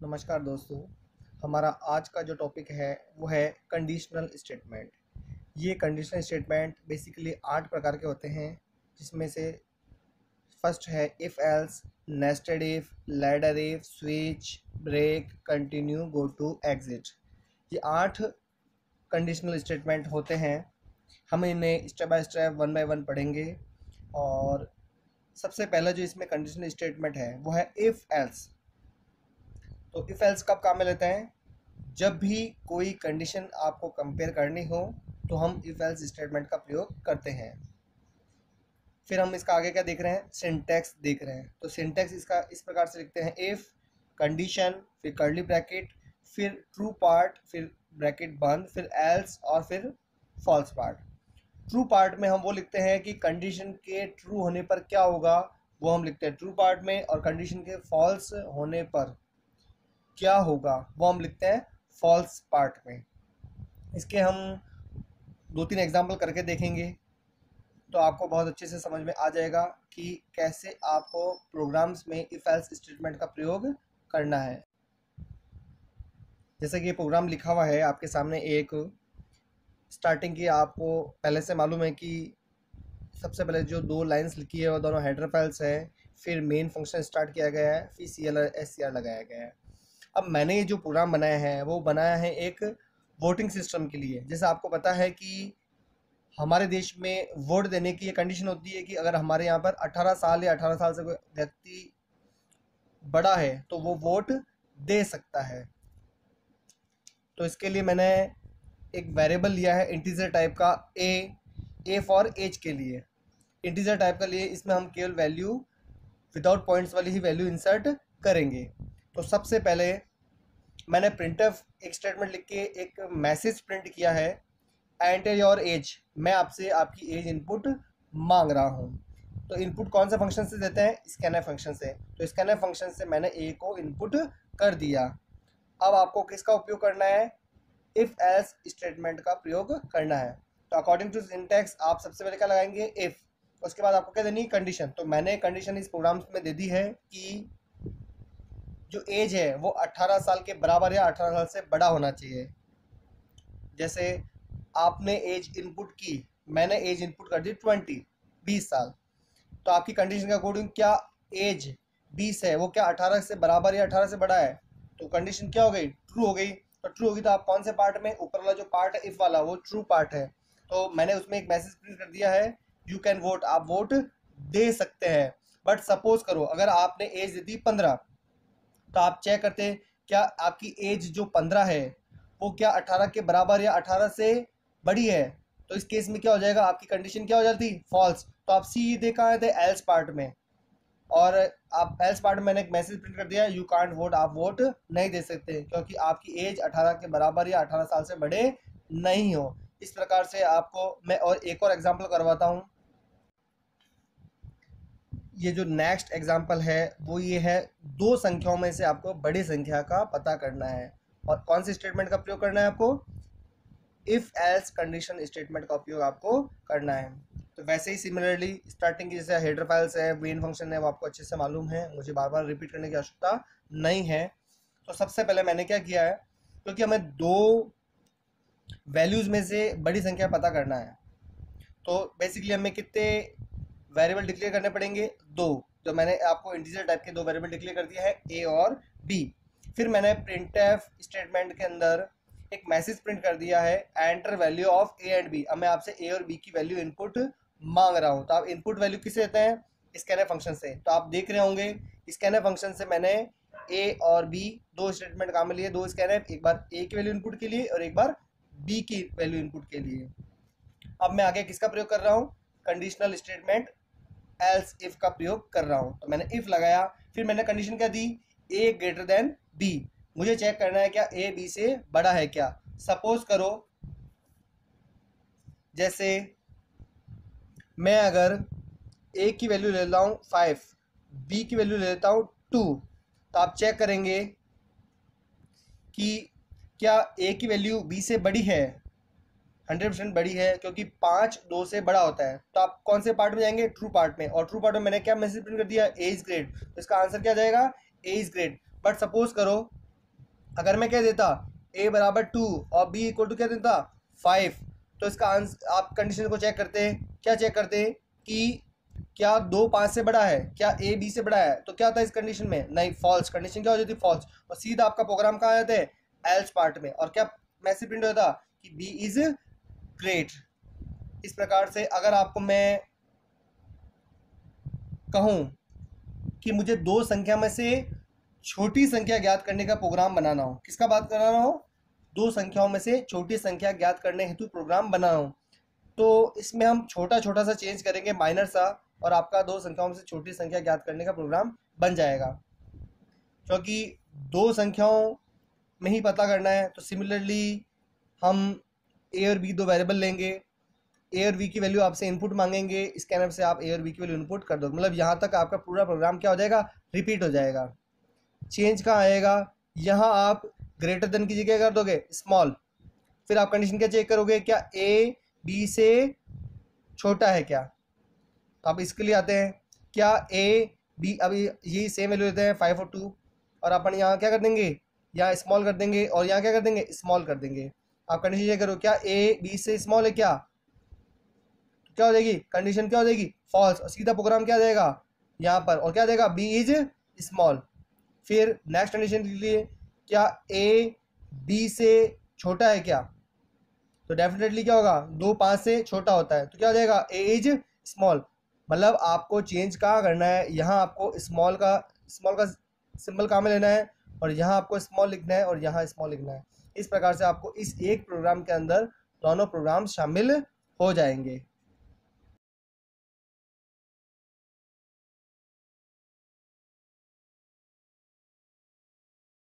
नमस्कार दोस्तों। हमारा आज का जो टॉपिक है वो है कंडीशनल स्टेटमेंट। ये कंडीशनल स्टेटमेंट बेसिकली 8 प्रकार के होते हैं, जिसमें से फर्स्ट है if else, nested if, ladder if, switch, break, continue, go to, exit. ये 8 कंडीशनल स्टेटमेंट होते हैं। हम इन्हें step by step one by one पढ़ेंगे। और सबसे पहला जो इसमें कंडीशनल स्टेटमेंट है वो है इफ़ एल्स। तो इफ़ एल्स कब काम में लेते हैं? जब भी कोई कंडीशन आपको कंपेयर करनी हो तो हम इफ़ एल्स स्टेटमेंट का प्रयोग करते हैं। फिर हम इसका आगे क्या देख रहे हैं? सिंटैक्स देख रहे हैं। तो सिंटैक्स इसका इस प्रकार से लिखते हैं, इफ़, कंडीशन, फिर कर्ली ब्रैकेट, फिर ट्रू पार्ट, फिर ब्रैकेट बंद, फिर एल्स और फिर फॉल्स पार्ट। ट्रू पार्ट में हम वो लिखते हैं कि कंडीशन के ट्रू होने पर क्या होगा, वो हम लिखते हैं ट्रू पार्ट में, और कंडीशन के फॉल्स होने पर क्या होगा वो हम लिखते हैं फॉल्स पार्ट में। इसके हम 2-3 एग्जाम्पल करके देखेंगे तो आपको बहुत अच्छे से समझ में आ जाएगा कि कैसे आपको प्रोग्राम्स में इफ एल्स स्टेटमेंट का प्रयोग करना है। जैसे कि ये प्रोग्राम लिखा हुआ है आपके सामने, एक स्टार्टिंग की आपको पहले से मालूम है कि सबसे पहले जो 2 लाइंस लिखी है वो दोनों हेडर फाइल्स है, फिर मेन फंक्शन स्टार्ट किया गया है, फिर CL SCR लगाया गया है। अब मैंने ये जो प्रोग्राम बनाया है वो बनाया है एक वोटिंग सिस्टम के लिए। जैसे आपको पता है कि हमारे देश में वोट देने की ये कंडीशन होती है कि अगर हमारे यहाँ पर 18 साल या 18 साल से कोई व्यक्ति बड़ा है तो वो वोट दे सकता है। तो इसके लिए मैंने एक वेरिएबल लिया है इंटीजर टाइप का, ए फॉर एज के लिए। इंटीजर टाइप का लिए इसमें हम केवल वैल्यू विदाउट पॉइंट्स वाली ही वैल्यू इंसर्ट करेंगे। तो सबसे पहले मैंने प्रिंटफ एक स्टेटमेंट लिख के एक मैसेज प्रिंट किया है, एंटर योर एज। मैं आपसे आपकी एज इनपुट मांग रहा हूँ। तो इनपुट कौन से फंक्शन से देते हैं? स्कैनफ फंक्शन से। तो स्कैनफ फंक्शन से मैंने ए को इनपुट कर दिया। अब आपको किसका उपयोग करना है? इफ एल्स स्टेटमेंट का प्रयोग करना है। तो अकॉर्डिंग टू सिंटैक्स आप सबसे पहले क्या लगाएंगे? इफ। उसके बाद आपको क्या देनी है? कंडीशन। तो मैंने कंडीशन इस प्रोग्राम में दे दी है कि जो एज है वो 18 साल के बराबर या 18 साल से बड़ा होना चाहिए। जैसे आपने एज इनपुट की, मैंने एज इनपुट कर दी 20 साल। तो आपकी कंडीशन के अकॉर्डिंग क्या एज 20 है वो क्या 18 से बराबर या 18 से बड़ा है? तो कंडीशन क्या हो गई? ट्रू हो गई। तो ट्रू होगी तो आप कौन से पार्ट में? ऊपर वाला जो पार्ट है इफ वाला, वो ट्रू पार्ट है। तो मैंने उसमें एक मैसेज प्रिंट कर दिया है, यू कैन वोट, आप वोट दे सकते हैं। बट सपोज करो अगर आपने एज दे दी 15, तो आप चेक करते हैं क्या आपकी एज जो 15 है वो क्या 18 के बराबर या 18 से बड़ी है? तो इस केस में क्या हो जाएगा? आपकी कंडीशन क्या हो जाती? फॉल्स। तो आप सीधे कहाँ आए थे? एल्स पार्ट में। और आप एल्स पार्ट में मैंने एक मैसेज प्रिंट कर दिया, यू कांट वोट, आप वोट नहीं दे सकते क्योंकि आपकी एज 18 के बराबर या 18 साल से बड़े नहीं हो। इस प्रकार से आपको मैं और एक और एग्जाम्पल करवाता हूँ। ये जो नेक्स्ट एग्जाम्पल है वो ये है, 2 संख्याओं में से आपको बड़ी संख्या का पता करना है। और कौन सी स्टेटमेंट का प्रयोग करना है आपको? इफ एल्स कंडीशन स्टेटमेंट का उपयोग आपको करना है। तो वैसे ही सिमिलरली स्टार्टिंग की जैसे हेडर फाइल्स है, मेन फंक्शन है, वो आपको अच्छे से मालूम है, मुझे बार बार रिपीट करने की आवश्यकता नहीं है। तो सबसे पहले मैंने क्या किया है, क्योंकि हमें 2 वैल्यूज़ में से बड़ी संख्या पता करना है तो बेसिकली हमें कितने वेरिएबल डिक्लेयर करने पड़ेंगे? 2। तो मैंने आपको इंटीजर टाइप के 2 वेरिएबल डिक्लेयर कर दिया है, ए और बी। फिर मैंने प्रिंटफ स्टेटमेंट के अंदर एक मैसेज प्रिंट कर दिया है, enter value of A and B. अब मैं आपसे ए और बी की वैल्यू इनपुट मांग रहा हूँ। तो आप इनपुट वैल्यू किससे देते हैं? स्कैनफ फंक्शन से। तो आप देख रहे होंगे स्कैनफ फंक्शन से मैंने ए और बी 2 स्टेटमेंट काम में लिए, 2 स्कैनफ, एक बार ए की वैल्यू इनपुट के लिए और एक बार बी की वैल्यू इनपुट के लिए। अब मैं आगे किसका प्रयोग कर रहा हूँ? कंडीशनल स्टेटमेंट एल्स इफ का प्रयोग कर रहा हूँ। तो मैंने इफ लगाया, फिर मैंने कंडीशन क्या दी? ए ग्रेटर देन बी। मुझे चेक करना है क्या ए बी से बड़ा है क्या। सपोज करो जैसे मैं अगर ए की वैल्यू ले लेता हूँ 5, बी की वैल्यू ले लेता हूँ 2, तो आप चेक करेंगे कि क्या ए की वैल्यू बी से बड़ी है? 100% बड़ी है, क्योंकि 5 2 से बड़ा होता है। तो आप कौन से पार्ट में जाएंगे? ट्रू पार्ट में। और ट्रू पार्ट में मैंने क्या मैसेज प्रिंट कर दिया? ए इज ग्रेट। तो इसका आंसर क्या जाएगा? ए इज ग्रेट। बट सपोज करो अगर मैं कह देता a बराबर 2 और b इक्वल टू क्या देता 5, तो इसका आंसर आप कंडीशन को चेक करते हैं, क्या चेक करते हैं कि क्या 2 5 से बड़ा है, क्या a b से बड़ा है, तो क्या होता है इस कंडीशन में, नहीं फॉल्स, कंडीशन क्या हो जाती है फॉल्स, और सीधा आपका प्रोग्राम कहाँ आ जाता है एल्स पार्ट में, और क्या मैसेज प्रिंट होता कि b इज ग्रेट। इस प्रकार से अगर आपको मैं कहूँ कि मुझे दो संख्या में से छोटी संख्या ज्ञात करने का प्रोग्राम बनाना हो, किसका बात कराना हो, दो संख्याओं में से छोटी संख्या ज्ञात करने हेतु प्रोग्राम बनाना हो, तो इसमें हम छोटा छोटा सा चेंज करेंगे, माइनर सा, और आपका दो संख्याओं में से छोटी संख्या ज्ञात करने का प्रोग्राम बन जाएगा। क्योंकि दो संख्याओं में ही पता करना है, तो सिमिलरली हम ए और बी दो वेरिएबल लेंगे, ए और बी की वैल्यू आपसे इनपुट मांगेंगे, स्कैनर से आप ए और बी की वैल्यू इनपुट कर दो, मतलब यहाँ तक आपका पूरा प्रोग्राम क्या हो जाएगा, रिपीट हो जाएगा। चेंज कहाँ आएगा, यहाँ आप ग्रेटर देन की जगह कर दोगे स्मॉल, फिर आप कंडीशन क्या चेक करोगे, क्या ए बी से छोटा है क्या, तो आप इसके लिए आते हैं, क्या ए बी, अभी यही सेम वैल्यू लेते हैं 5 और 2, और अपन यहाँ क्या कर देंगे, यहाँ स्मॉल कर देंगे, और यहाँ क्या कर देंगे स्मॉल कर देंगे। आप कंडीशन चेक करो, क्या ए बी से स्मॉल है क्या, तो क्या हो जाएगी कंडीशन, क्या हो जाएगी फॉल्स, और सीधा प्रोग्राम क्या देगा यहाँ पर, और क्या देगा बी इज स्मॉल। फिर नेक्स्ट कंडीशन के लिए, क्या ए बी से छोटा है क्या, तो डेफिनेटली क्या होगा 2 5 से छोटा होता है, तो क्या हो जाएगा ए इज स्मॉल। मतलब आपको चेंज कहाँ करना है, यहाँ आपको स्मॉल का सिंबल कहाँ में लेना है, और यहाँ आपको स्मॉल लिखना है, और यहाँ स्मॉल लिखना है। इस प्रकार से आपको इस एक प्रोग्राम के अंदर दोनों प्रोग्राम शामिल हो जाएंगे।